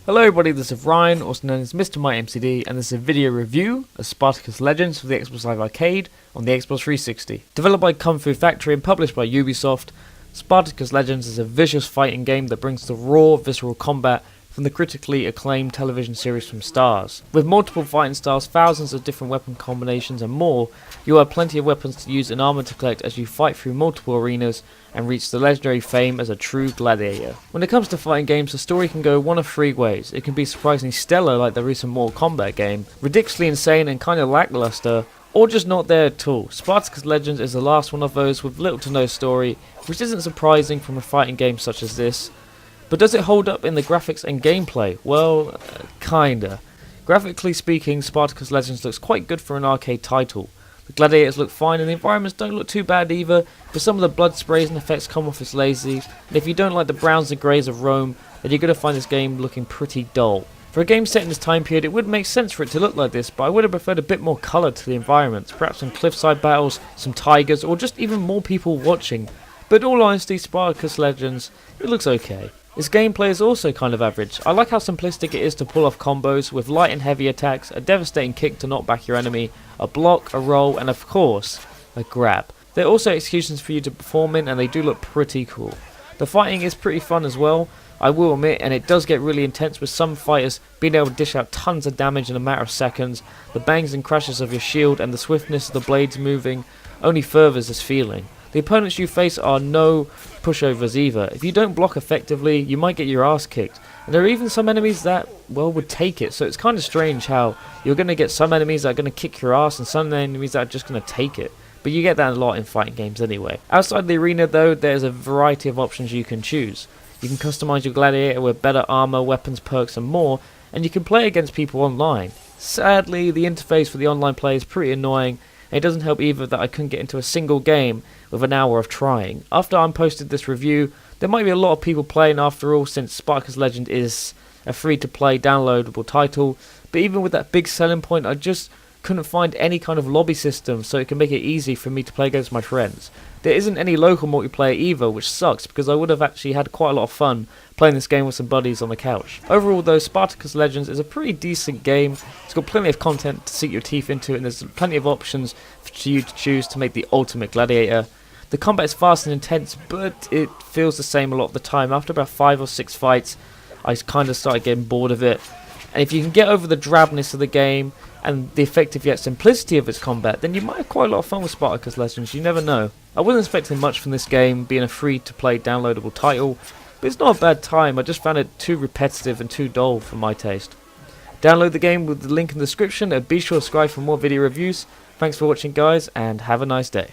Hello everybody, this is Ryan, also known as Mr. My MCD, and this is a video review of Spartacus Legends for the Xbox Live Arcade on the Xbox 360. Developed by Kung Fu Factory and published by Ubisoft, Spartacus Legends is a vicious fighting game that brings the raw, visceral combat from the critically acclaimed television series from Stars. With multiple fighting styles, thousands of different weapon combinations and more, you have plenty of weapons to use and armor to collect as you fight through multiple arenas and reach the legendary fame as a true gladiator. When it comes to fighting games, the story can go one of three ways. It can be surprisingly stellar like the recent Mortal Kombat game, ridiculously insane and kinda lackluster, or just not there at all. Spartacus Legends is the last one of those with little to no story, which isn't surprising from a fighting game such as this. But does it hold up in the graphics and gameplay? Well, kinda. Graphically speaking, Spartacus Legends looks quite good for an arcade title. The gladiators look fine and the environments don't look too bad either, but some of the blood sprays and effects come off as lazy, and if you don't like the browns and greys of Rome, then you're going to find this game looking pretty dull. For a game set in this time period, it would make sense for it to look like this, but I would have preferred a bit more colour to the environments, perhaps some cliffside battles, some tigers, or just even more people watching. But in all honesty, Spartacus Legends, it looks okay. Its gameplay is also kind of average. I like how simplistic it is to pull off combos with light and heavy attacks, a devastating kick to knock back your enemy, a block, a roll, and of course, a grab. There are also executions for you to perform in and they do look pretty cool. The fighting is pretty fun as well, I will admit, and it does get really intense with some fighters being able to dish out tons of damage in a matter of seconds. The bangs and crashes of your shield and the swiftness of the blades moving only furthers this feeling. The opponents you face are no pushovers either. If you don't block effectively, you might get your ass kicked. And there are even some enemies that, well, would take it. So it's kind of strange how you're going to get some enemies that are going to kick your ass and some enemies that are just going to take it. But you get that a lot in fighting games anyway. Outside the arena though, there's a variety of options you can choose. You can customize your gladiator with better armor, weapons, perks and more, and you can play against people online. Sadly, the interface for the online play is pretty annoying. It doesn't help either that I couldn't get into a single game with an hour of trying. After I posted this review, there might be a lot of people playing after all, since Spartacus Legend is a free-to-play downloadable title, but even with that big selling point, I just couldn't find any kind of lobby system so it can make it easy for me to play against my friends. There isn't any local multiplayer either, which sucks because I would have actually had quite a lot of fun playing this game with some buddies on the couch. Overall though, Spartacus Legends is a pretty decent game. It's got plenty of content to sink your teeth into and there's plenty of options for you to choose to make the ultimate gladiator. The combat is fast and intense, but it feels the same a lot of the time. After about 5 or 6 fights, I kind of started getting bored of it. And if you can get over the drabness of the game and the effective yet simplicity of its combat, then you might have quite a lot of fun with Spartacus Legends, you never know. I wasn't expecting much from this game, being a free-to-play downloadable title, but it's not a bad time. I just found it too repetitive and too dull for my taste. Download the game with the link in the description and be sure to subscribe for more video reviews. Thanks for watching guys, and have a nice day.